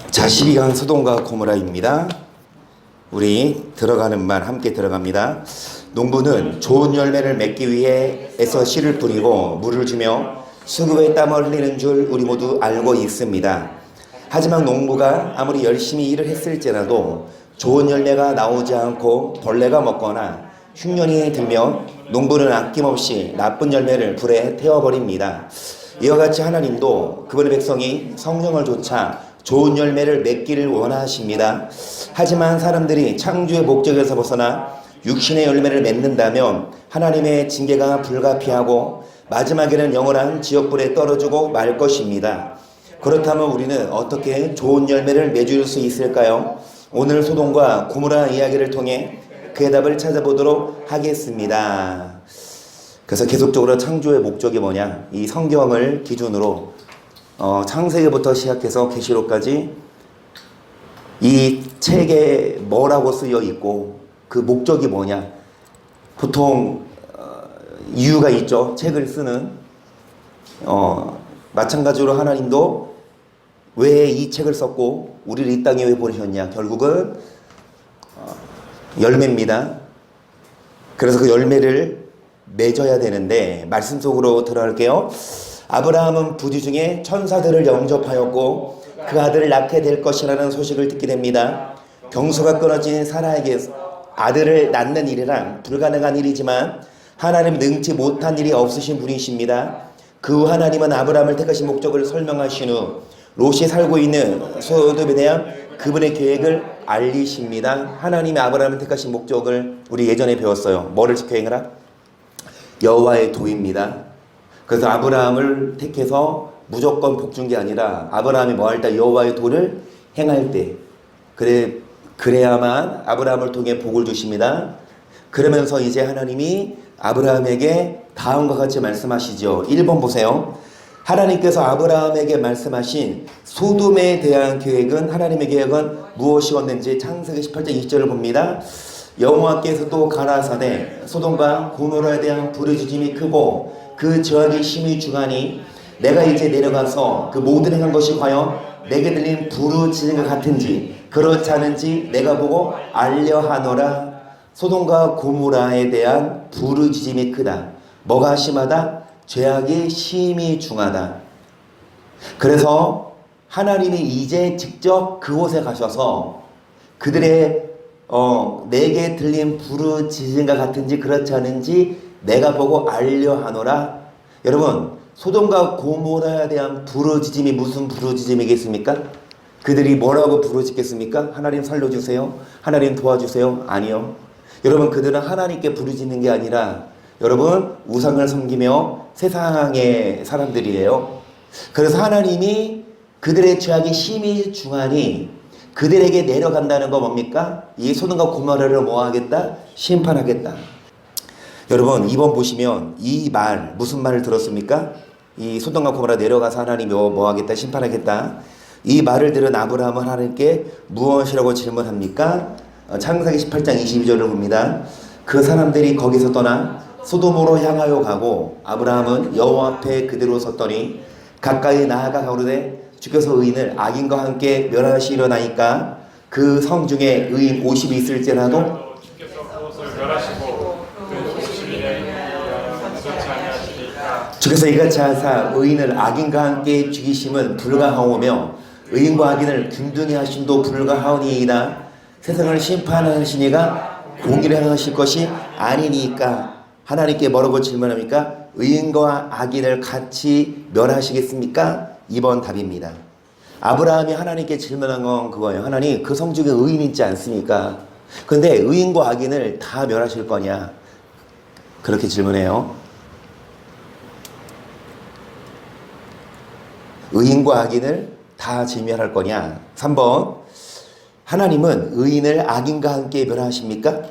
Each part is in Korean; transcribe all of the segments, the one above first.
자, 12강 소돔과 고모라입니다. 우리 들어가는 말 함께 들어갑니다. 농부는 좋은 열매를 맺기 위해 애써 씨를 뿌리고 물을 주며 수고에 땀을 흘리는 줄 우리 모두 알고 있습니다. 하지만 농부가 아무리 열심히 일을 했을지라도 좋은 열매가 나오지 않고 벌레가 먹거나 흉년이 들면 농부는 아낌없이 나쁜 열매를 불에 태워버립니다. 이와 같이 하나님도 그분의 백성이 성령을 좇아 좋은 열매를 맺기를 원하십니다. 하지만 사람들이 창조의 목적에서 벗어나 육신의 열매를 맺는다면 하나님의 징계가 불가피하고 마지막에는 영원한 지옥불에 떨어지고 말 것입니다. 그렇다면 우리는 어떻게 좋은 열매를 맺을 수 있을까요? 오늘 소돔과 고모라 이야기를 통해 그 해답을 찾아보도록 하겠습니다. 그래서 계속적으로 창조의 목적이 뭐냐, 이 성경을 기준으로 창세기부터 시작해서 계시록까지 이 책에 뭐라고 쓰여 있고 그 목적이 뭐냐, 보통 이유가 있죠. 책을 쓰는 마찬가지로 하나님도 왜 이 책을 썼고 우리를 이 땅에 왜 보내셨냐, 결국은 열매입니다. 그래서 그 열매를 맺어야 되는데 말씀 속으로 들어갈게요. 아브라함은 부디 중에 천사들을 영접하였고 그 아들을 낳게 될 것이라는 소식을 듣게 됩니다. 경수가 끊어진 사라에게 아들을 낳는 일이란 불가능한 일이지만 하나님 능치 못한 일이 없으신 분이십니다. 그 후 하나님은 아브라함을 택하신 목적을 설명하신 후 롯이 살고 있는 소돔에 대한 그분의 계획을 알리십니다. 하나님이 아브라함을 택하신 목적을 우리 예전에 배웠어요. 뭐를 지켜 행하라? 여호와의 도입니다. 그래서 아브라함을 택해서 무조건 복준 게 아니라 아브라함이 뭐 할 때 여호와의 도를 행할 때 그래야만 아브라함을 통해 복을 주십니다. 그러면서 이제 하나님이 아브라함에게 다음과 같이 말씀하시죠. 1번 보세요. 하나님께서 아브라함에게 말씀하신 소돔에 대한 계획은, 하나님의 계획은 무엇이었는지 창세기 18장 20절을 봅니다. 여호와께서 또 가라사대 소돔과 고모라에 대한 부르짖음이 크고 그 저항이 심히 중하니 내가 이제 내려가서 그 모든 행한 것이 과연 내게 들린 부르짖음과 같은지 그렇지 않은지 내가 보고 알려하노라. 소돔과 고모라에 대한 부르짖음이 크다. 뭐가 심하다? 죄악이 심히 중하다. 그래서 하나님이 이제 직접 그곳에 가셔서 그들의 내게 들린 부르짖음과 같은지 그렇지 않은지 내가 보고 알려하노라. 여러분, 소돔과 고모라에 대한 부르짖음이 무슨 부르짖음이겠습니까? 그들이 뭐라고 부르짖겠습니까? 하나님 살려주세요, 하나님 도와주세요? 아니요. 여러분, 그들은 하나님께 부르짖는 게 아니라 여러분 우상을 섬기며 세상의 사람들이에요. 그래서 하나님이 그들의 죄악이 심히 중하니 그들에게 내려간다는 거 뭡니까? 이 소돔과 고모라를 뭐 하겠다? 심판하겠다. 여러분 2번 보시면 이 말 무슨 말을 들었습니까? 이 소돔과 고모라 내려가서 하나님이 뭐 하겠다? 심판하겠다. 이 말을 들은 아브라함은 하나님께 무엇이라고 질문합니까? 창세기 18장 22절을 봅니다. 그 사람들이 거기서 떠나 소돔으로 향하여 가고 아브라함은 여호와 앞에 그대로 섰더니 가까이 나아가 가로되 주께서 의인을 악인과 함께 멸하시려나이까 그 성 중에 의인 50이 있을지라도 주께서 그것을 멸하시고 그 50인의 그렇지 아니하시리까. 주께서 이같이 하사 의인을 악인과 함께 죽이심은 불가하오며 의인과 악인을 균등히 하심도 불가하오니이다. 세상을 심판하신 이가 공의를 행하실 것이 아니니까. 하나님께 뭐라고 질문합니까? 의인과 악인을 같이 멸하시겠습니까? 2번 답입니다. 아브라함이 하나님께 질문한 건 그거예요. 하나님, 그 성 중에 의인 있지 않습니까? 그런데 의인과 악인을 다 멸하실 거냐? 그렇게 질문해요. 의인과 악인을 다 진멸할 거냐? 3번, 하나님은 의인을 악인과 함께 멸하십니까?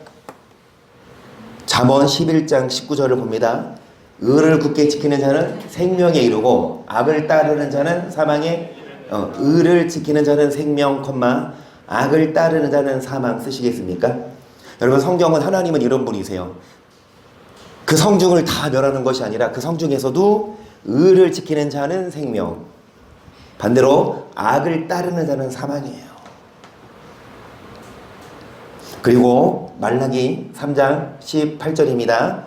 잠언 11장 19절을 봅니다. 의를 굳게 지키는 자는 생명에 이르고 악을 따르는 자는 사망에 의를 지키는 자는 생명, 악을 따르는 자는 사망 쓰시겠습니까? 여러분, 성경은 하나님은 이런 분이세요. 그 성중을 다 멸하는 것이 아니라 그 성중에서도 의를 지키는 자는 생명, 반대로 악을 따르는 자는 사망이에요. 그리고 말라기 3장 18절입니다.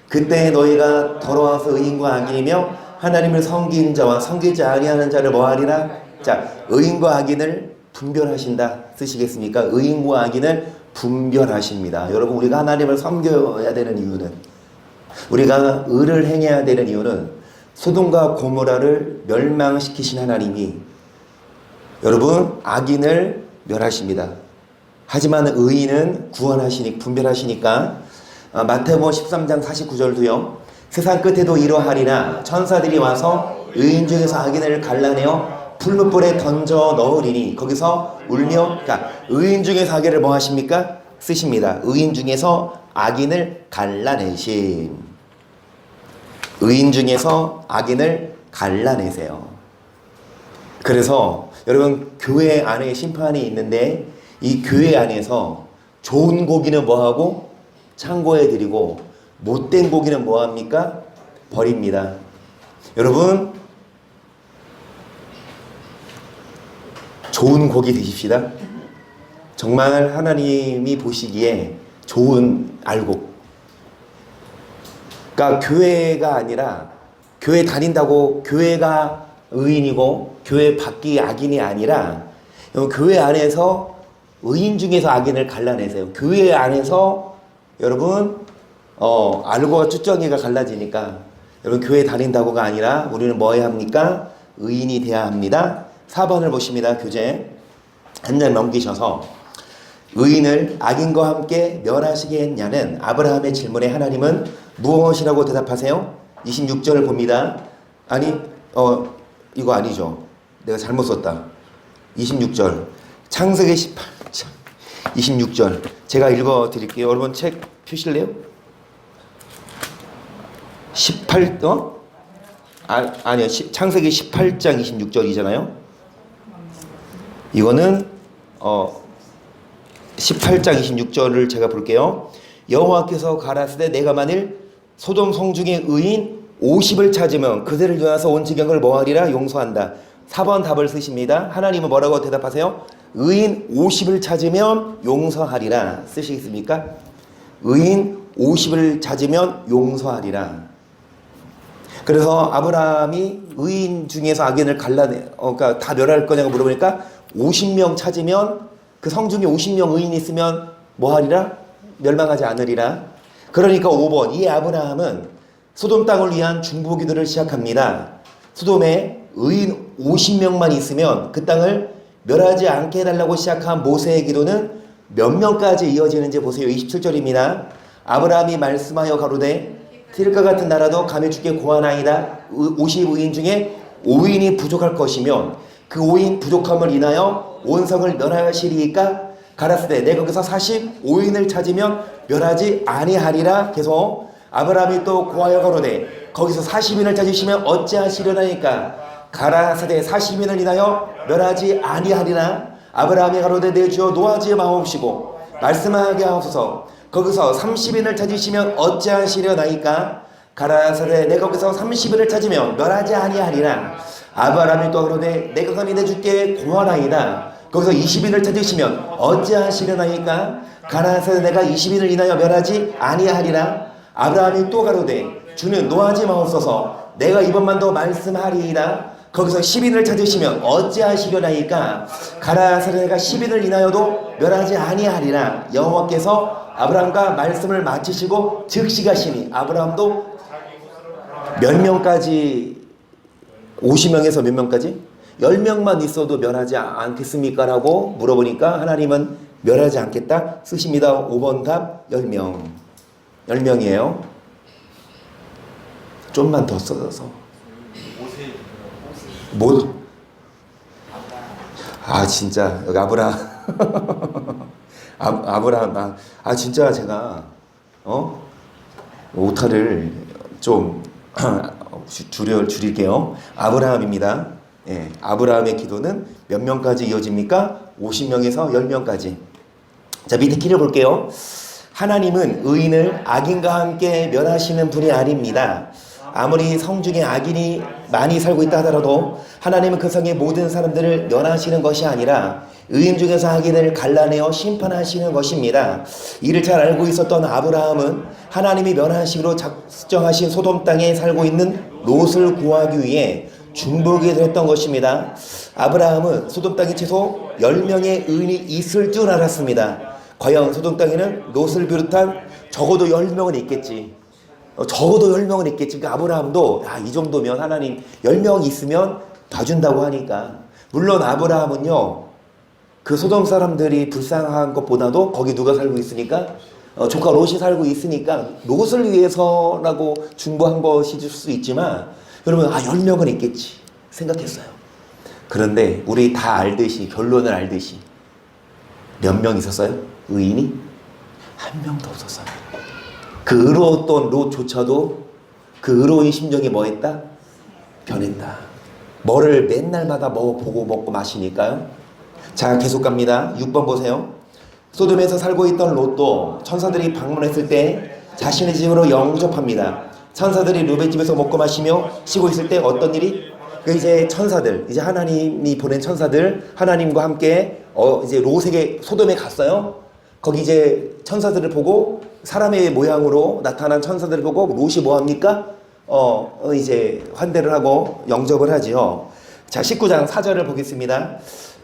그때 너희가 더러워서 의인과 악인이며 하나님을 섬긴 자와 섬기지 아니하는 자를 뭐하리라? 자, 의인과 악인을 분별하신다 쓰시겠습니까? 의인과 악인을 분별하십니다. 여러분, 우리가 하나님을 섬겨야 되는 이유는, 우리가 의를 행해야 되는 이유는 소돔과 고모라를 멸망시키신 하나님이 여러분 악인을 멸하십니다. 하지만 의인은 구원하시니 분별하시니까 마태복음 13장 49절도요. 세상 끝에도 이러하리라. 천사들이 와서 의인 중에서 악인을 갈라내어 풀무불에 던져 넣으리니 거기서 울며, 그러니까 의인 중에서 악인을 뭐 하십니까? 쓰십니다. 의인 중에서 악인을 갈라내심. 의인 중에서 악인을 갈라내세요. 그래서 여러분, 교회 안에 심판이 있는데 이 교회 안에서 좋은 고기는 뭐하고 창고에 드리고 못된 고기는 뭐합니까? 버립니다. 여러분, 좋은 고기 드십시다. 정말 하나님이 보시기에 좋은 알곡. 그러니까 교회가 아니라, 교회 다닌다고 교회가 의인이고 교회 밖이 악인이 아니라 교회 안에서 의인 중에서 악인을 갈라내세요. 교회 안에서 여러분 알고와 쭈쩡이가 갈라지니까 여러분 교회 다닌다고가 아니라 우리는 뭐 해야 합니까? 의인이 돼야 합니다. 4번을 보십니다. 교재 한 장 넘기셔서 의인을 악인과 함께 멸하시겠냐는 아브라함의 질문에 하나님은 무엇이라고 대답하세요? 26절을 봅니다. 아니 이거 아니죠. 내가 잘못 썼다. 26절 창세기 18장 26절 제가 읽어 드릴게요. 여러분 책 펴실래요? 18 아니요. 창세기 18장 26절이잖아요. 이거는 18장 26절을 제가 볼게요. 여호와께서 가라사대 내가 만일 소돔 성 중에 의인 50을 찾으면 그들을 위하여서 온 지경을 뭐하리라? 용서한다. 4번 답을 쓰십니다. 하나님은 뭐라고 대답하세요? 의인 50을 찾으면 용서하리라. 쓰시겠습니까? 의인 50을 찾으면 용서하리라. 그래서 아브라함이 의인 중에서 악인을 그러니까 다 멸할 거냐고 물어보니까 50명 찾으면, 그 성 중에 50명 의인이 있으면 뭐하리라? 멸망하지 않으리라. 그러니까 5번 이 아브라함은 소돔 땅을 위한 중보기도를 시작합니다. 소돔에 의인 50명만 있으면 그 땅을 멸하지 않게 해달라고 시작한 모세의 기도는 몇 명까지 이어지는지 보세요. 27절입니다. 아브라함이 말씀하여 가로되 틸과 같은 나라도 감히 주께 고하나이다. 50의인 중에 5인이 부족할 것이면 그 5인 부족함을 인하여 온 성을 멸하시리이까? 가라사대 내 거기서 45인을 찾으면 멸하지 아니하리라. 계속 아브라함이 또 고하여 가로되 거기서 40인을 찾으시면 어찌하시려나이까? 가라사대 40인을 인하여 멸하지 아니하리라. 아브라함이 가로되 내 주여 노하지 마옵시고 말씀하게 하옵소서. 거기서 30인을 찾으시면 어찌하시려나이까? 가라사대 내가 거기서 30인을 찾으면 멸하지 아니하리라. 아브라함이 또 그러되 내가 감히 내 주께 고하나이다. 거기서 20인을 찾으시면 어찌하시려나이까? 가라사대 내가 20인을 인하여 멸하지 아니하리라. 아브라함이 또 가로되 주는 노하지 마옵소서. 내가 이번만 더 말씀하리이다. 거기서 10인을 찾으시면 어찌하시려나이까? 가라사대 내가 10인을 인하여도 멸하지 아니하리라. 여호와께서 아브라함과 말씀을 마치시고 즉시 가시니 아브라함도 몇 명까지, 50명에서 몇 명까지? 10명만 있어도 멸하지 않겠습니까? 라고 물어보니까 하나님은 멸하지 않겠다 쓰십니다. 5번 답 10명. 10명이에요. 좀만 더 써서 진짜 여기 아브라함 아브라함 진짜 제가 오타를 좀 줄일게요. 아브라함입니다. 예, 아브라함의 기도는 몇 명까지 이어집니까? 50명에서 10명까지. 자, 밑에 길을 볼게요. 하나님은 의인을 악인과 함께 멸하시는 분이 아닙니다. 아무리 성 중에 악인이 많이 살고 있다 하더라도 하나님은 그 성의 모든 사람들을 멸하시는 것이 아니라 의인 중에서 악인을 갈라내어 심판하시는 것입니다. 이를 잘 알고 있었던 아브라함은 하나님이 멸하시기로 작정하신 소돔 땅에 살고 있는 롯을 구하기 위해 중보기도 했던 것입니다. 아브라함은 소돔 땅에 최소 10명의 의인이 있을 줄 알았습니다. 과연 소돔 땅에는 롯을 비롯한 적어도 10명은 있겠지. 적어도 10명은 있겠지. 그러니까 아브라함도 이 정도면 하나님 10명 있으면 봐준다고 하니까. 물론 아브라함은요, 그 소돔 사람들이 불쌍한 것보다도 거기 누가 살고 있으니까 조카 롯이 살고 있으니까 롯을 위해서라고 중보한 것일 수 있지만 여러분 10명은 있겠지 생각했어요. 그런데 우리 다 알듯이 결론을 알듯이 몇 명 있었어요? 의인이? 한 명도 없었어요. 그 의로웠던 롯조차도 그 의로운 심정이 뭐 했다? 변했다. 뭐를 맨날마다 보고 먹고 마시니까요. 자, 계속 갑니다. 6번 보세요. 소돔에서 살고 있던 롯도 천사들이 방문했을 때 자신의 집으로 영접합니다. 천사들이 롯의 집에서 먹고 마시며 쉬고 있을 때 어떤 일이? 이제 천사들, 이제 하나님이 보낸 천사들, 하나님과 함께 이제 롯에게 소돔에 갔어요. 거기 이제 천사들을 보고 사람의 모양으로 나타난 천사들을 보고 롯이 뭐 합니까? 이제 환대를 하고 영접을 하지요. 자, 19장 4절을 보겠습니다.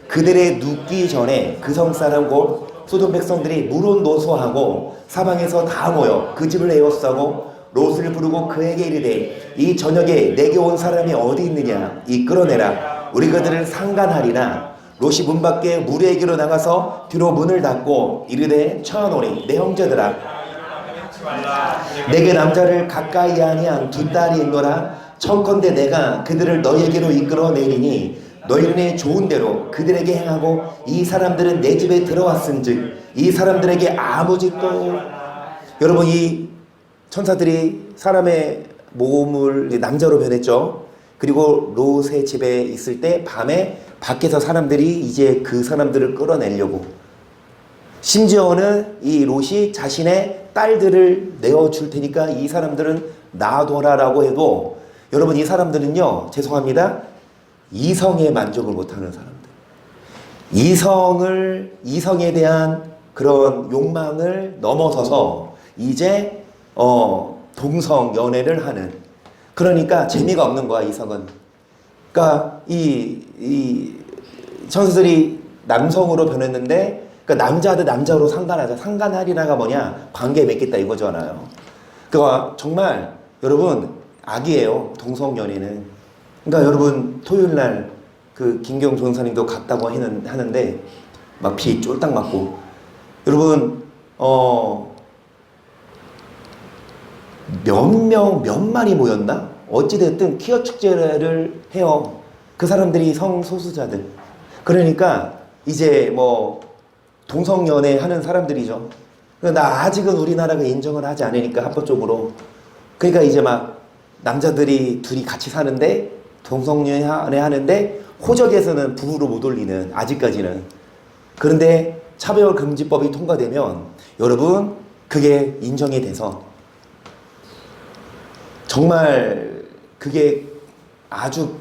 그들의 눕기 전에 그 성 사람 곧 소돔 백성들이 물온노소하고 사방에서 다 모여 그 집을 에워싸고 롯을 부르고 그에게 이르되 이 저녁에 내게 온 사람이 어디 있느냐 이끌어내라 우리 그들을 상간하리라. 롯이 문 밖에 무리에게로 나가서 뒤로 문을 닫고 이르되 쳐노니 내 형제들아 내게 남자를 가까이 아니한 두 딸이 있노라. 청컨대 내가 그들을 너에게로 이끌어내리니 너희는 좋은 대로 그들에게 행하고 이 사람들은 내 집에 들어왔은즉 이 사람들에게 아무 짓도. 여러분, 이 천사들이 사람의 몸을 남자로 변했죠. 그리고 롯의 집에 있을 때 밤에 밖에서 사람들이 이제 그 사람들을 끌어내려고, 심지어는 이 롯이 자신의 딸들을 내어줄 테니까 이 사람들은 놔둬라라고 해도, 여러분 이 사람들은요, 죄송합니다, 이성에 만족을 못하는 사람들, 이성에 대한 그런 욕망을 넘어서서 이제 동성 연애를 하는, 그러니까 재미가 없는 거야 이성은. 그러니까 이 천사들이 남성으로 변했는데, 그러니까 남자 대 남자로 상간하자. 상간하리라가 뭐냐? 관계 맺겠다 이거잖아요. 그러니까 정말 여러분 악이에요, 동성 연애는. 그러니까 여러분 토요일 날 그 김경 조은사님도 갔다고 하는데 막 비 쫄딱 맞고, 여러분 몇 마리 모였나? 어찌됐든 퀴어 축제를 해요. 그 사람들이 성소수자들. 그러니까 이제 뭐 동성연애 하는 사람들이죠. 나 아직은 우리나라가 인정을 하지 않으니까 합법적으로. 그러니까 이제 막 남자들이 둘이 같이 사는데 동성연애 하는데 호적에서는 부부로 못 올리는, 아직까지는. 그런데 차별금지법이 통과되면 여러분 그게 인정이 돼서 정말 그게 아주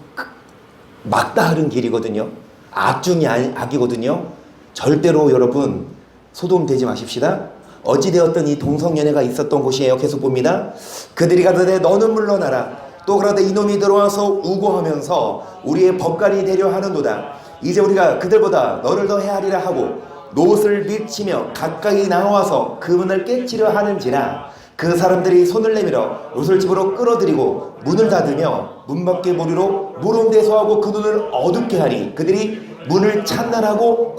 막다른 길이거든요. 악 중에 악이거든요. 절대로 여러분 소돔 되지 마십시다. 어찌되었든 이 동성연애가 있었던 곳이에요. 계속 봅니다. 그들이 가더니 너는 물러나라. 또 그러되 이놈이 들어와서 우고하면서 우리의 법관이 되려 하는도다. 이제 우리가 그들보다 너를 더 헤아리라 하고 롯을 밀치며 가까이 나와서 그분을 깨치려 하는지라. 그 사람들이 손을 내밀어 롯을 집으로 끌어들이고 문을 닫으며 문 밖에 모리로 물온대소하고 그 눈을 어둡게 하니 그들이 문을 찬란하고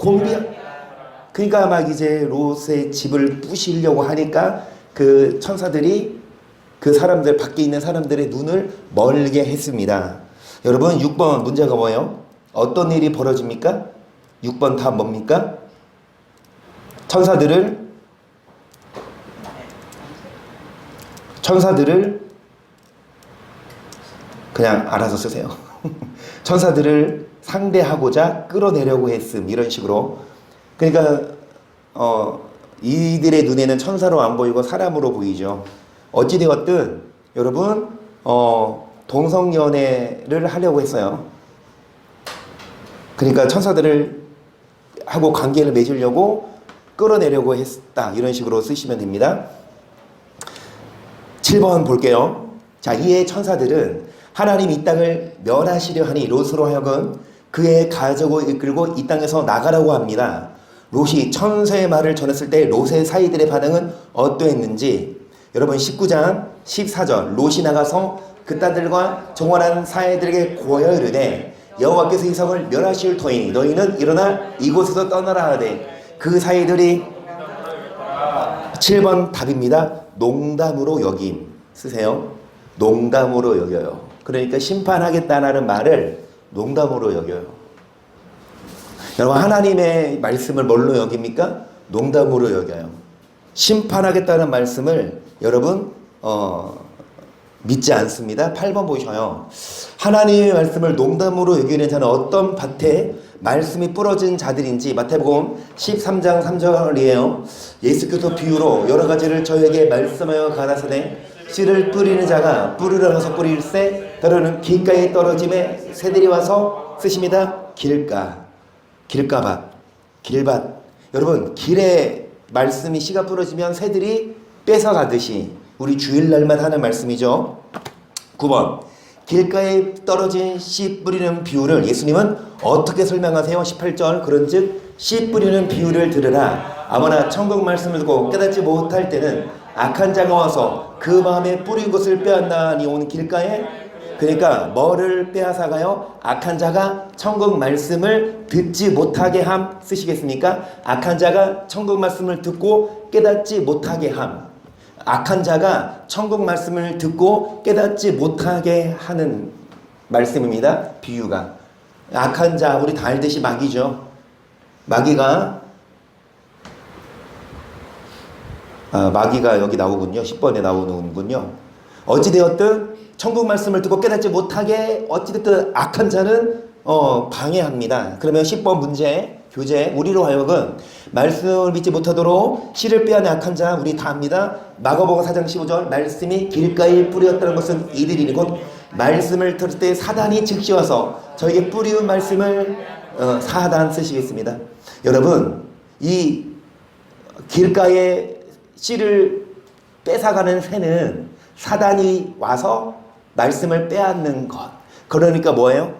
그러니까 막 이제 롯의 집을 부시려고 하니까 그 천사들이 그 사람들, 밖에 있는 사람들의 눈을 멀게 했습니다. 여러분 6번 문제가 뭐예요? 어떤 일이 벌어집니까? 6번 답 뭡니까? 천사들을 그냥 알아서 쓰세요. 천사들을 상대하고자 끌어내려고 했음, 이런 식으로. 그러니까 이들의 눈에는 천사로 안 보이고 사람으로 보이죠. 어찌되었든 여러분 동성연애를 하려고 했어요. 그러니까 천사들을 하고 관계를 맺으려고 끌어내려고 했다. 이런 식으로 쓰시면 됩니다. 7번 볼게요. 자, 이에 천사들은 하나님 이 땅을 멸하시려 하니 롯으로 하여금 그의 가족을 이끌고 이 땅에서 나가라고 합니다. 롯이 천사의 말을 전했을 때 롯의 사이들의 반응은 어떠했는지 여러분 19장 14절 롯이 나가서 그 딸들과 정원한 사이들에게 고하여 이르되 여호와께서 이 성을 멸하실 터이니 너희는 일어나 이곳에서 떠나라 하되 그 사이들이 7번 답입니다. 농담으로 여김 쓰세요. 농담으로 여겨요. 그러니까 심판하겠다는 말을 농담으로 여겨요. 여러분 하나님의 말씀을 뭘로 여깁니까? 농담으로 여겨요. 심판하겠다는 말씀을 여러분 믿지 않습니다. 8번 보셔요. 하나님의 말씀을 농담으로 여기는 자는 어떤 밭에 말씀이 부러진 자들인지 마태복음 13장 3절이에요. 예수께서 비유로 여러 가지를 저에게 말씀하여 가라사대 씨를 뿌리는 자가 뿌리러 가서 뿌릴새 때로는 길가에 떨어짐에 새들이 와서 쓰십니다. 길가밭 여러분 길에 말씀이 씨가 부러지면 새들이 뺏어가듯이 우리 주일날만 하는 말씀이죠. 9번 길가에 떨어진 씨 뿌리는 비유를 예수님은 어떻게 설명하세요? 18절 그런즉 씨 뿌리는 비유를 들으라. 아무나 천국 말씀을 듣고 깨닫지 못할 때는 악한 자가 와서 그 마음에 뿌린 것을 빼앗나니 온 길가에 그러니까 뭐를 빼앗아가요? 악한 자가 천국 말씀을 듣지 못하게 함 쓰시겠습니까? 악한 자가 천국 말씀을 듣고 깨닫지 못하게 함. 악한 자가 천국 말씀을 듣고 깨닫지 못하게 하는 말씀입니다. 비유가. 악한 자 우리 다 알듯이 마귀죠. 마귀가 여기 나오군요. 10번에 나오는군요. 어찌되었든 천국 말씀을 듣고 깨닫지 못하게 어찌됐든 악한 자는 방해합니다. 그러면 10번 문제 교재 우리로 하여금 말씀을 믿지 못하도록 씨를 빼앗는 악한 자 우리 다 압니다. 마가복음 4장 15절 말씀이 길가에 뿌렸다는 것은 이들이니 곧 말씀을 들을 때 사단이 즉시 와서 저에게 뿌리운 말씀을 사단 쓰시겠습니다. 여러분 이 길가에 씨를 뺏어가는 새는 사단이 와서 말씀을 빼앗는 것. 그러니까 뭐예요?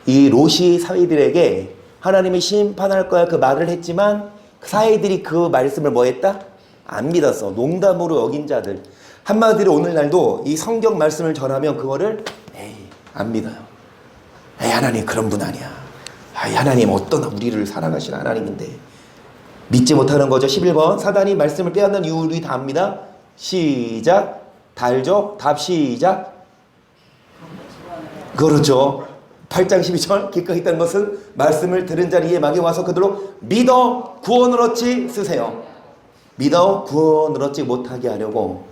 이 롯이 사위들에게 하나님이 심판할 거야 그 말을 했지만 사위들이 그 말씀을 뭐 했다? 안 믿었어. 농담으로 여긴 자들. 한마디로 오늘날도 이 성경 말씀을 전하면 그거를 안 믿어요. 하나님 그런 분 아니야. 하나님 어떤 우리를 사랑하시는 하나님인데 믿지 못하는 거죠. 11번 사단이 말씀을 빼앗는 이유 우리 다 압니다. 시작. 다 알죠? 답 시작. 그렇죠. 8장 12절 길가에 있다는 것은 말씀을 들은 자리에 마귀 와서 그들로 믿어 구원을 얻지 쓰세요. 믿어 구원을 얻지 못하게 하려고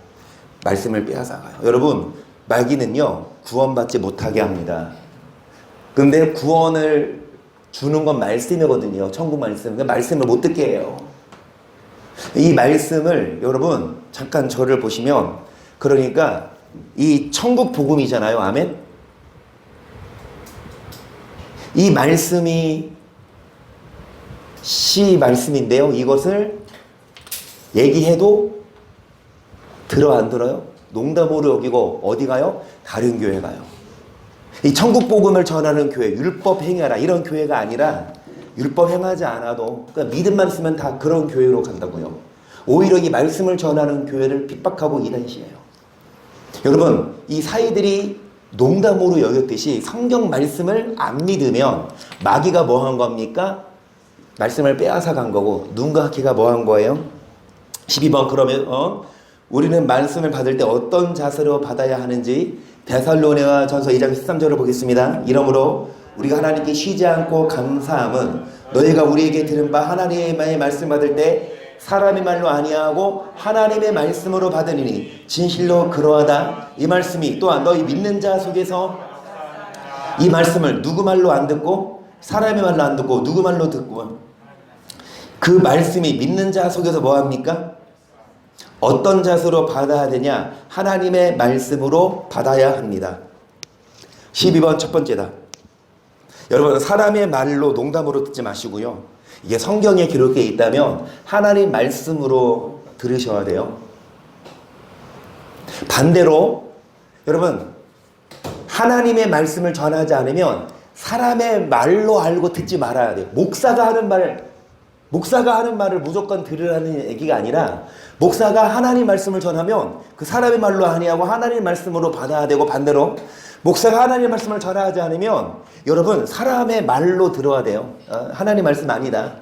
말씀을 빼앗아가요. 여러분 마귀는요 구원받지 못하게 합니다. 근데 구원을 주는 건 말씀이거든요. 천국 말씀. 말씀을 못 듣게 해요. 이 말씀을 여러분 잠깐 저를 보시면 그러니까 이 천국 복음이잖아요. 아멘. 이 말씀이 시 말씀인데요. 이것을 얘기해도 들어 안 들어요? 농담으로 여기고 어디 가요? 다른 교회 가요. 이 천국 복음을 전하는 교회, 율법 행하라 이런 교회가 아니라 율법 행하지 않아도 그러니까 믿음만 있으면 다 그런 교회로 간다고요. 오히려 이 말씀을 전하는 교회를 핍박하고 이런 시예요. 여러분 이 사이들이 농담으로 여겼듯이 성경 말씀을 안 믿으면 마귀가 뭐 한 겁니까? 말씀을 빼앗아 간 거고 눈과 귀가 뭐 한 거예요? 12번 그러면 우리는 말씀을 받을 때 어떤 자세로 받아야 하는지 데살로니가 전서 2장 13절을 보겠습니다. 이러므로 우리가 하나님께 쉬지 않고 감사함은 너희가 우리에게 들은 바 하나님의 말씀 받을 때 사람의 말로 아니하고 하나님의 말씀으로 받으니 진실로 그러하다. 이 말씀이 또한 너희 믿는 자 속에서 이 말씀을 누구 말로 안 듣고 사람의 말로 안 듣고 누구 말로 듣고 그 말씀이 믿는 자 속에서 뭐합니까? 어떤 자세로 받아야 되냐? 하나님의 말씀으로 받아야 합니다. 12번 첫 번째다. 여러분, 사람의 말로 농담으로 듣지 마시고요. 이게 성경에 기록되어 있다면 하나님 말씀으로 들으셔야 돼요. 반대로 여러분, 하나님의 말씀을 전하지 않으면 사람의 말로 알고 듣지 말아야 돼요. 목사가 하는 말을 무조건 들으라는 얘기가 아니라 목사가 하나님 말씀을 전하면 그 사람의 말로 아니하고 하나님 말씀으로 받아야 되고, 반대로 목사가 하나님 말씀을 전하지 않으면 여러분 사람의 말로 들어야 돼요. 하나님 말씀 아니다.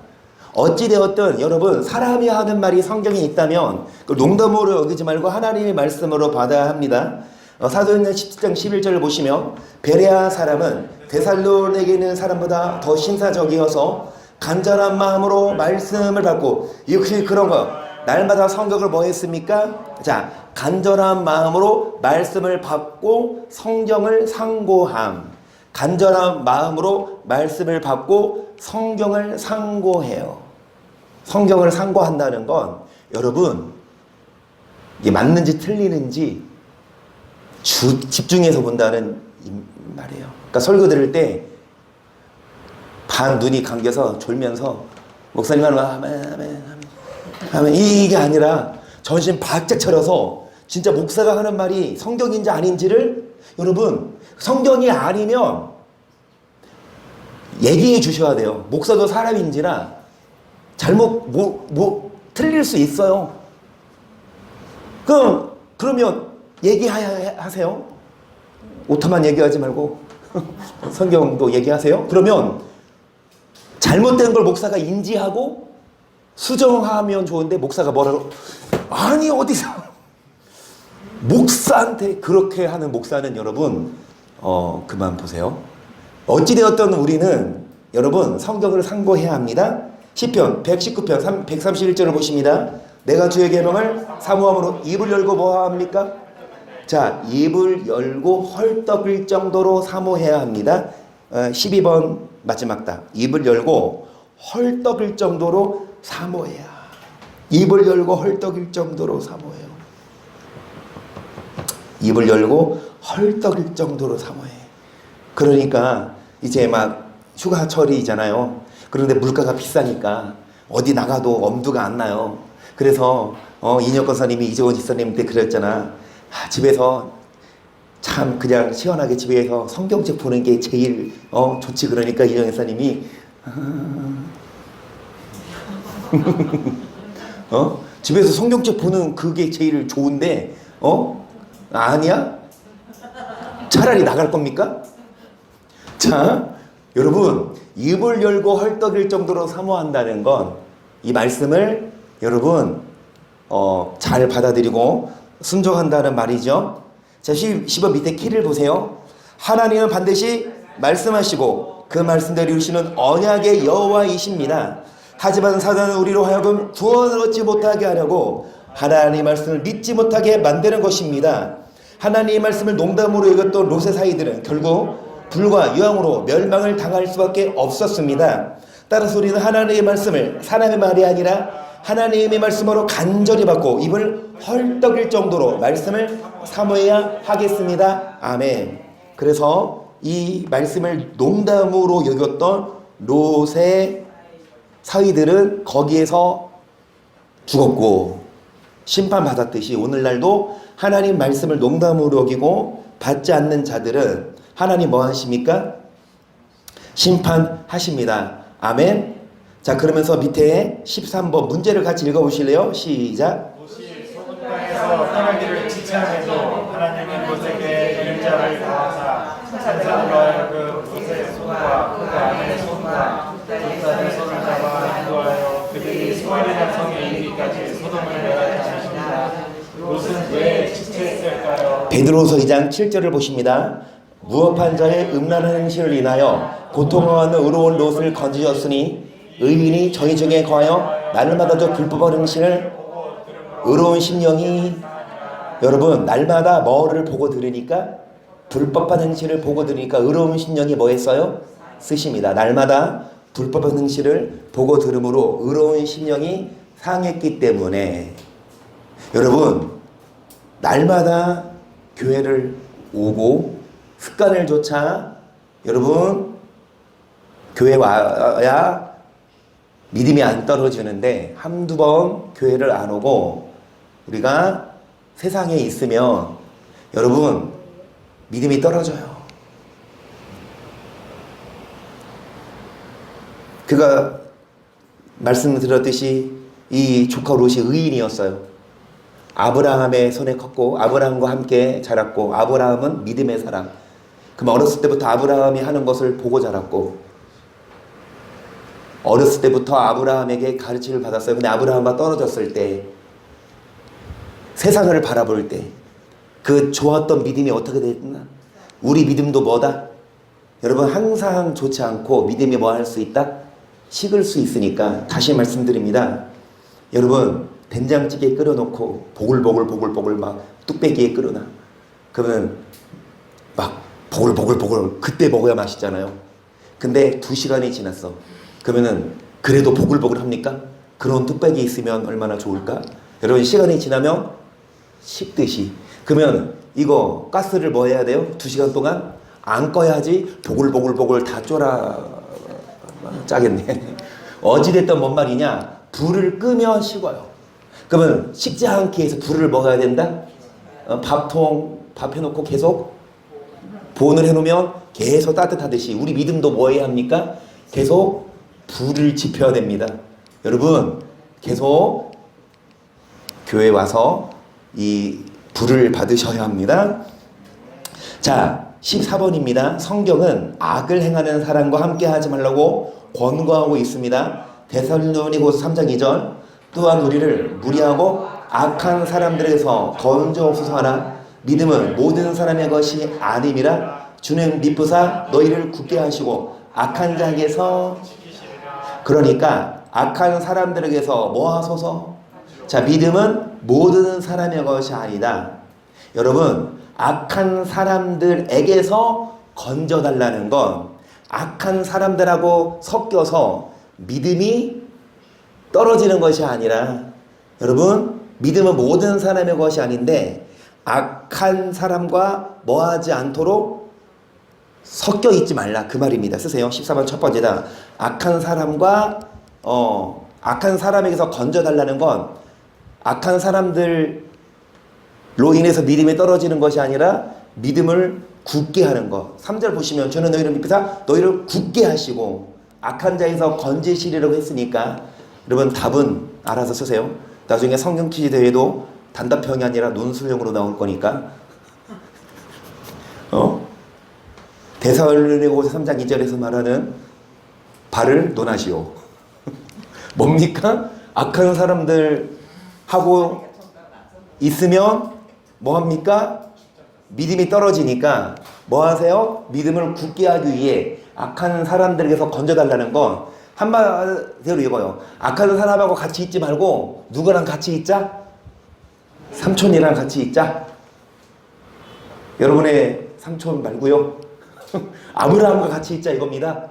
어찌되었든 여러분, 사람이 하는 말이 성경에 있다면 농담으로 여기지 말고 하나님의 말씀으로 받아야 합니다. 사도행전 17장 11절을 보시면 베레아 사람은 데살로니가에 있는 사람보다 더 신사적이어서 간절한 마음으로 말씀을 받고, 역시 그런 거 날마다 성경을 뭐 했습니까? 자, 간절한 마음으로 말씀을 받고 성경을 상고함. 간절한 마음으로 말씀을 받고 성경을 상고해요. 성경을 상고한다는 건 여러분, 이게 맞는지 틀리는지 집중해서 본다는 말이에요. 그러니까 설교 들을 때 반 눈이 감겨서 졸면서 목사님 하면 아멘 이게 아니라 전신 바짝 차려서 진짜 목사가 하는 말이 성경인지 아닌지를 여러분, 성경이 아니면 얘기해 주셔야 돼요. 목사도 사람인지라 잘못 틀릴 수 있어요. 그러면 얘기하세요. 오타만 얘기하지 말고 성경도 얘기하세요. 그러면 잘못된 걸 목사가 인지하고 수정하면 좋은데, 목사가 뭐라고, 아니 어디서 목사한테 그렇게 하는 목사는 여러분 그만 보세요. 어찌되었든 우리는 여러분 성경을 상고해야 합니다. 시편 119편 131절을 보십니다. 내가 주의 계명을 사모함으로 입을 열고 뭐 합니까? 자, 입을 열고 헐떡일 정도로 사모해야 합니다. 12번 마지막 딱. 입을 열고 헐떡일 정도로 사모해야. 입을 열고 헐떡일 정도로 사모해요. 입을 열고 헐떡일 정도로 사모해. 그러니까 이제 막 휴가철이잖아요. 그런데 물가가 비싸니까 어디 나가도 엄두가 안 나요. 그래서 이혁 권사님이 이재원 집사님한테 그랬잖아. 집에서 참 그냥 시원하게 집에서 성경책 보는 게 제일 좋지. 그러니까 이정 집사님이 집에서 성경책 보는 그게 제일 좋은데 아니야? 차라리 나갈 겁니까? 자, 여러분, 입을 열고 헐떡일 정도로 사모한다는 건 이 말씀을 여러분 잘 받아들이고 순종한다는 말이죠. 자, 10번 밑에 키를 보세요. 하나님은 반드시 말씀하시고 그 말씀대로 이루시는 언약의 여호와이십니다. 하지만 사단은 우리로 하여금 구원을 얻지 못하게 하려고 하나님의 말씀을 믿지 못하게 만드는 것입니다. 하나님의 말씀을 농담으로 여겼던 롯의 사이들은 결국 불과 유황으로 멸망을 당할 수밖에 없었습니다. 따라서 우리는 하나님의 말씀을 사람의 말이 아니라 하나님의 말씀으로 간절히 받고 입을 헐떡일 정도로 말씀을 사모해야 하겠습니다. 아멘. 그래서 이 말씀을 농담으로 여겼던 롯의 사위들은 거기에서 죽었고 심판받았듯이 오늘날도 하나님 말씀을 농담으로 여기고 받지 않는 자들은 하나님 뭐 하십니까? 심판하십니다. 아멘. 자, 그러면서 밑에 13번 문제를 같이 읽어보실래요? 시작. 롯이 소금 땅에서 떠나기를 지체하면서 하나님은 롯에게 인자를 더하사 산산으로 하여금 롯의 손과 그 아내의 손과 두 딸의 손을 잡아 인도하여 그들이 스마리나 성에 이르기까지 소돔을 멸하게 하십니다. 롯은 왜 지체했을까요? 베드로서 2장 7절을 보십니다. 무업한 자의 음란한 행실을 인하여 고통하는 의로운 롯을 건지셨으니 의인이 정의 중에 거하여 날마다 저 불법한 행실을 의로운 심령이 여러분 날마다 뭐를 보고 들으니까 불법한 행실을 보고 들으니까 의로운 심령이 뭐 했어요? 쓰십니다. 날마다 불법한 행실을 보고 들음으로 의로운 심령이 상했기 때문에 여러분, 날마다 교회를 오고 습관을 조차 여러분 교회 와야 믿음이 안 떨어지는데 한두 번 교회를 안 오고 우리가 세상에 있으면 여러분 믿음이 떨어져요. 그가 말씀드렸듯이 이 조카 롯이 의인이었어요. 아브라함의 손에 컸고 아브라함과 함께 자랐고 아브라함은 믿음의 사람. 그럼 어렸을 때부터 아브라함이 하는 것을 보고 자랐고 어렸을 때부터 아브라함에게 가르침을 받았어요. 근데 아브라함과 떨어졌을 때 세상을 바라볼 때 그 좋았던 믿음이 어떻게 됐나? 우리 믿음도 뭐다? 여러분 항상 좋지 않고 믿음이 뭐 할 수 있다? 식을 수 있으니까 다시 말씀드립니다. 여러분 된장찌개 끓여놓고 보글보글 막 뚝배기에 끓여놔. 그러면 막 보글보글 그때 먹어야 맛있잖아요. 근데 2시간이 지났어. 그러면은 그래도 보글보글 합니까? 그런 뚝배기 있으면 얼마나 좋을까? 여러분 시간이 지나면 식듯이. 그러면 이거 가스를 뭐 해야 돼요? 2시간 동안 안 꺼야지 보글보글 다 짜겠네. 어찌됐든 뭔 말이냐? 불을 끄면 식어요. 그러면 식지 않게 해서 불을 먹어야 된다? 밥 해놓고 계속 보온을 해놓으면 계속 따뜻하듯이 우리 믿음도 뭐 해야 합니까? 계속 불을 지펴야 됩니다. 여러분 계속 교회 와서 이 불을 받으셔야 합니다. 자 14번입니다. 성경은 악을 행하는 사람과 함께 하지 말라고 권고하고 있습니다. 데살로니가서 3장 2절 또한 우리를 무리하고 악한 사람들에게서 건져옵소서 하라. 믿음은 모든 사람의 것이 아님이라. 주는 미쁘사 너희를 굳게 하시고 악한 자에게서, 그러니까 악한 사람들에게서 뭐 하소서? 자, 믿음은 모든 사람의 것이 아니다. 여러분 악한 사람들에게서 건져달라는 건 악한 사람들하고 섞여서 믿음이 떨어지는 것이 아니라, 여러분 믿음은 모든 사람의 것이 아닌데 악한 사람과 뭐하지 않도록 섞여 있지 말라 그 말입니다. 쓰세요. 14번 첫 번째다. 악한 사람에게서 건져달라는 건 악한 사람들로 인해서 믿음이 떨어지는 것이 아니라 믿음을 굳게 하는 것. 3절 보시면 저는 너희를 믿으사 너희를 굳게 하시고 악한 자에서 건지시리라고 했으니까 여러분 답은 알아서 쓰세요. 나중에 성경 퀴즈 대회도 단답형이 아니라 논술형으로 나올 거니까. 데살로니가서 3장 2절에서 말하는 바를 논하시오. 뭡니까? 악한 사람들하고 있으면 뭐합니까? 믿음이 떨어지니까 뭐 하세요? 믿음을 굳게 하기 위해 악한 사람들에게서 건져달라는 건 한마디로 이거요. 악한 사람하고 같이 있지 말고 누구랑 같이 있자? 삼촌이랑 같이 있자. 여러분의 삼촌 말고요. 아브라함과 같이 있자 이겁니다.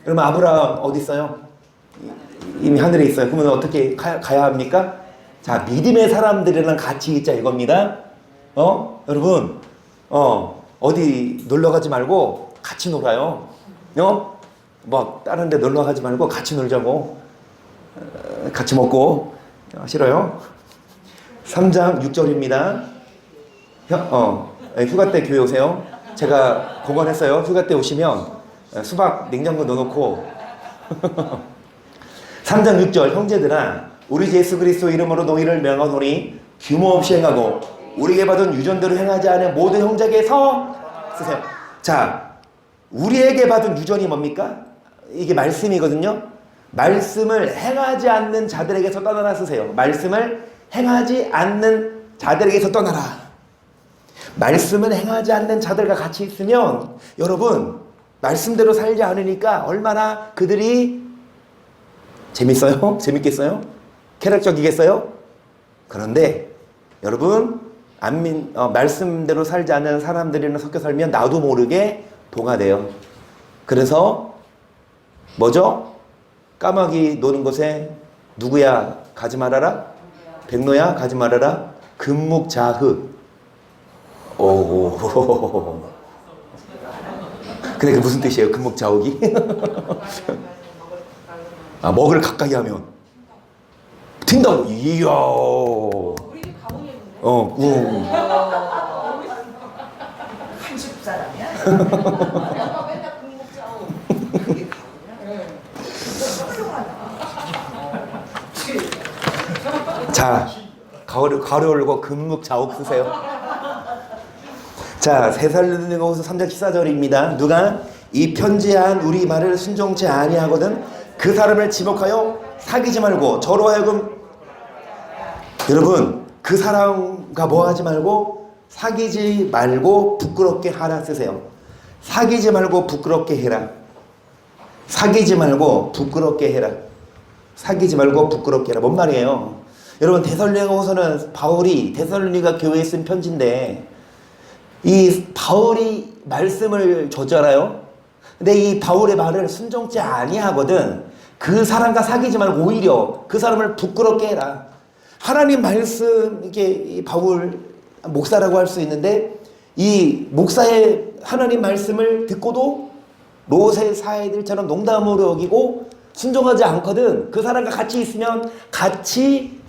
그러면 아브라함 어디 있어요? 이미 하늘에 있어요. 그러면 어떻게 가야 합니까? 자, 믿음의 사람들이랑 같이 있자 이겁니다. 여러분 어디 놀러 가지 말고 같이 놀아요. 뭐 다른 데 놀러 가지 말고 같이 놀자고. 같이 먹고. 싫어요? 3장 6절입니다. 휴가 때 교회 오세요. 제가 공언했어요. 휴가 때 오시면 수박 냉장고 넣어놓고 3장 6절 형제들아 우리 예수 그리스도 이름으로 너희를 명하노니 규모 없이 행하고 우리에게 받은 유전대로 행하지 않은 모든 형제에게서 쓰세요. 자, 우리에게 받은 유전이 뭡니까? 이게 말씀이거든요. 말씀을 행하지 않는 자들에게서 떠나라 쓰세요. 말씀을 행하지 않는 자들에게서 떠나라. 말씀을 행하지 않는 자들과 같이 있으면 여러분 말씀대로 살지 않으니까 얼마나 그들이 재밌어요? 재밌겠어요? 쾌락적이겠어요? 그런데 여러분 말씀대로 살지 않는 사람들이랑 섞여 살면 나도 모르게 동화돼요. 그래서 뭐죠? 까마귀 노는 곳에 누구야 가지 말아라? 백로야 가지 말아라? 금묵자흑. 오. 근데 그게 무슨 뜻이에요? 금묵자흑이? 아, 먹을 가까이 하면 튄다고. 이야. 한식 사람이야? 자, 가로 올고 금묵자옥 쓰세요. 자, 데살로니가후서 3장 14절입니다. 누가 이 편지한 우리 말을 순종치 아니하거든 그 사람을 지목하여 사귀지 말고 저로 하여금, 여러분 그 사람과 뭐 하지 말고 사귀지 말고 부끄럽게 하라 쓰세요. 사귀지 말고 부끄럽게 해라. 사귀지 말고 부끄럽게 해라. 사귀지 말고 부끄럽게 해라. 뭔 말이에요? 여러분 데살로니가후서는 바울이 데살로니가 교회에 쓴 편지인데 이 바울이 말씀을 줬잖아요. 근데 이 바울의 말을 순종치 아니하거든 그 사람과 사귀지 말고 오히려 그 사람을 부끄럽게 해라. 하나님 말씀, 이게 이 바울 목사라고 할 수 있는데 이 목사의 하나님 말씀을 듣고도 롯의 사이들처럼 농담으로 여기고 순종하지 않거든. 그 사람과 같이 있으면 같이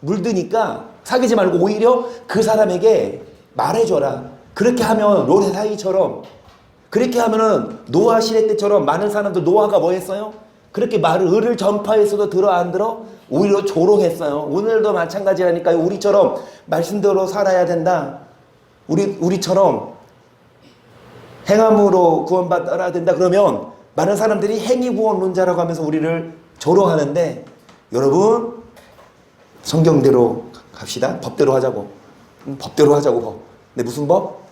물드니까 사귀지 말고 오히려 그 사람에게 말해줘라. 그렇게 하면 롯의 사이처럼, 그렇게 하면은 노아 시대 때처럼 많은 사람들, 노아가 뭐 했어요? 그렇게 을을 전파했어도 들어 안 들어? 오히려 조롱했어요. 오늘도 마찬가지라니까요. 우리처럼 말씀대로 살아야 된다. 우리처럼 행함으로 구원받아야 된다. 그러면 많은 사람들이 행위구원론자라고 하면서 우리를 조롱하는데, 여러분 성경대로 갑시다. 법대로 하자고. 법대로 하자고. 법. 네, 무슨 법?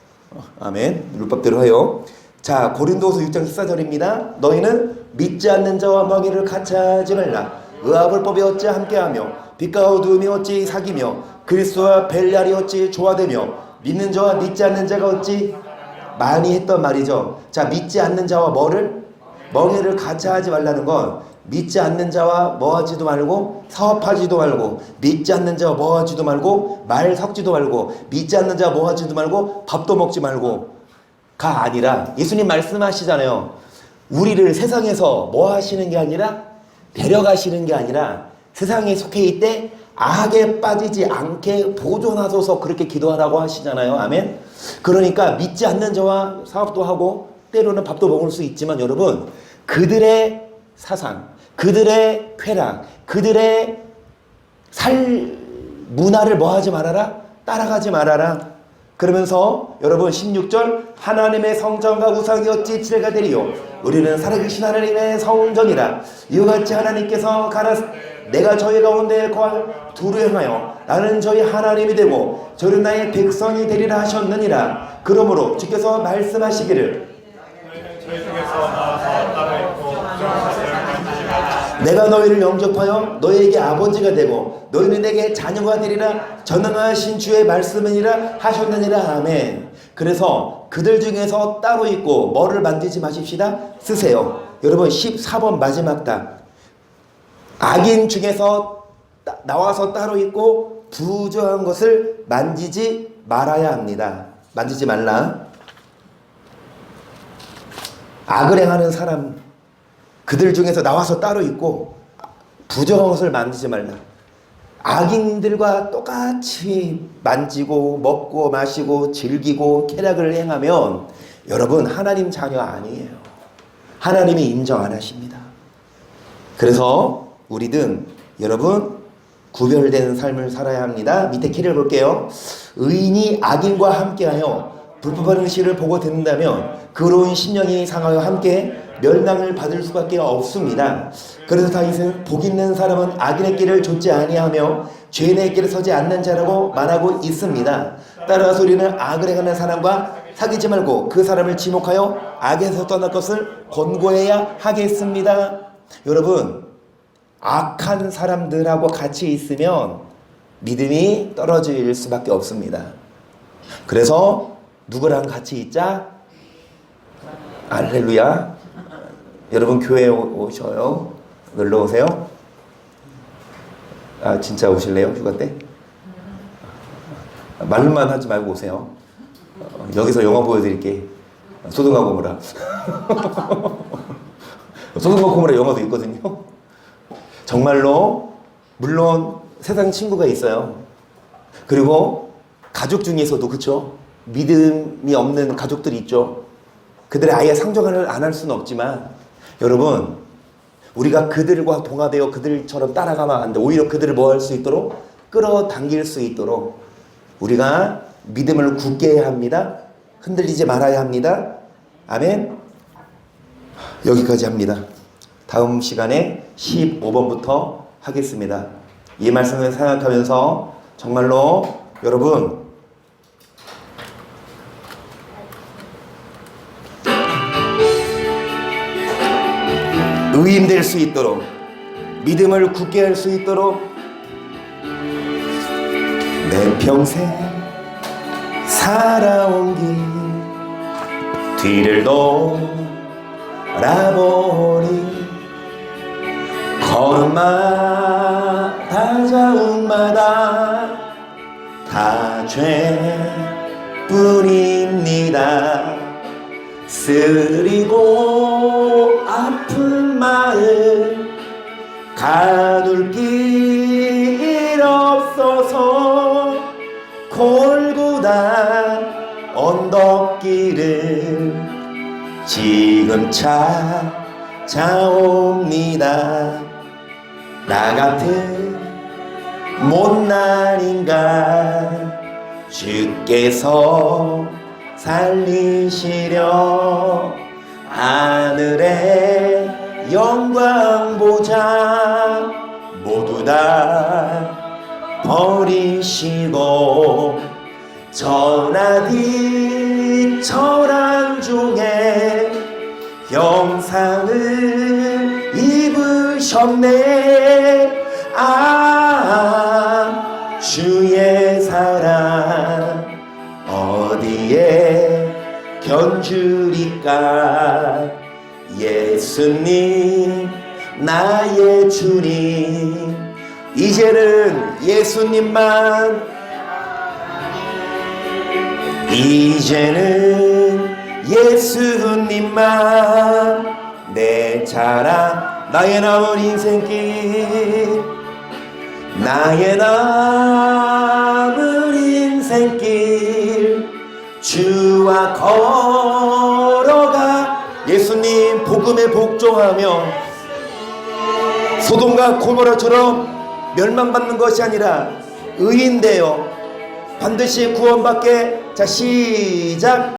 아멘. 율법대로 해요. 자, 고린도서 6장 14절입니다. 너희는 믿지 않는 자와 먹이를 같이 하지 말라. 의아불법이 어찌 함께하며 빛과 어두움이 어찌 사귀며 그리스도와 벨랄이 어찌 조화되며 믿는 자와 믿지 않는 자가 어찌, 많이 했던 말이죠. 자, 믿지 않는 자와 먹이를 같이 하지 말라는 건 믿지 않는 자와 뭐 하지도 말고 사업하지도 말고, 믿지 않는 자와 뭐 하지도 말고 말 섞지도 말고, 믿지 않는 자와 뭐 하지도 말고 밥도 먹지 말고 가 아니라, 예수님 말씀하시잖아요. 우리를 세상에서 뭐 하시는 게 아니라 데려가시는 게 아니라 세상에 속해 있되 악에 빠지지 않게 보존하소서, 그렇게 기도하라고 하시잖아요. 아멘. 그러니까 믿지 않는 자와 사업도 하고 때로는 밥도 먹을 수 있지만, 여러분 그들의 사상, 그들의 쾌락, 그들의 문화를 뭐 하지 말아라? 따라가지 말아라. 그러면서 여러분 16절, 하나님의 성전과 우상이 어찌 지뢰가 되리요 우리는 살아계신 하나님의 성전이라. 이와 같이 하나님께서 내가 저희 가운데 거할 두루 행하여 나는 저희 하나님이 되고 저는 나의 백성이 되리라 하셨느니라. 그러므로 주께서 말씀하시기를 저희 중에서 나와서 따로 있고 내가 너희를 영접하여 너희에게 아버지가 되고 너희는 내게 자녀가 되리라. 전능하신 주의 말씀이니라 하셨느니라. 아멘. 그래서 그들 중에서 따로 있고 뭐를 만지지 마십시다 쓰세요. 여러분 14번 마지막 단, 악인 중에서 나와서 따로 있고 부정한 것을 만지지 말아야 합니다. 만지지 말라. 악을 행하는 사람, 그들 중에서 나와서 따로 있고 부정한 것을 만지지 말라. 악인들과 똑같이 만지고 먹고 마시고 즐기고 쾌락을 행하면 여러분 하나님 자녀 아니에요. 하나님이 인정 안 하십니다. 그래서 우리는 여러분 구별된 삶을 살아야 합니다. 밑에 키를 볼게요. 의인이 악인과 함께하여 불법한 행실을 보고 듣는다면 그로운 심령이 상하여 함께 멸망을 받을 수밖에 없습니다. 그래서 다윗은 복 있는 사람은 악인의 길을 좇지 아니하며 죄인의 길에 서지 않는 자라고 말하고 있습니다. 따라서 우리는 악을 행하는 사람과 사귀지 말고 그 사람을 지목하여 악에서 떠날 것을 권고해야 하겠습니다. 여러분, 악한 사람들하고 같이 있으면 믿음이 떨어질 수밖에 없습니다. 그래서 누구랑 같이 있자? 할렐루야. 여러분 교회에 오셔요. 놀러 오세요. 아, 진짜 오실래요? 휴가 때? 말로만 하지 말고 오세요. 여기서 영화 보여드릴게. 소돔과 고모라. 소돔과 고모라 영화도 있거든요. 정말로 물론 세상 친구가 있어요. 그리고 가족 중에서도 그쵸? 믿음이 없는 가족들이 있죠. 그들의 아예 상종을 안 할 수는 없지만 여러분 우리가 그들과 동화되어 그들처럼 따라가면 안 돼. 오히려 그들을 뭐 할 수 있도록 끌어당길 수 있도록 우리가 믿음을 굳게 해야 합니다. 흔들리지 말아야 합니다. 아멘. 여기까지 합니다. 다음 시간에 15번부터 하겠습니다. 이 말씀을 생각하면서 정말로 여러분 의인 될 수 있도록 믿음을 굳게 할 수 있도록 내 평생 살아온 길 뒤를 돌아보니 걸음마다 자음마다 다 죄뿐입니다. 쓰리고 아픈 마음 가둘 길 없어서 골고다 언덕길을 지금 찾아옵니다. 나 같은 못난 인간 주께서 살리시려 하늘의 영광 보자 모두 다 버리시고 전하디 천한 중에 형상을 입으셨네. 아 주의 사랑 어디에 견주리까. 예수님 나의 주님 이제는 예수님만 이제는 예수님만 내 자랑 나의 남은 인생길 나의 남은 인생길 주와 걸어가. 예수님 복음에 복종하며 소돔과 고모라처럼 멸망받는 것이 아니라 의인 되어 반드시 구원받게. 자 시작.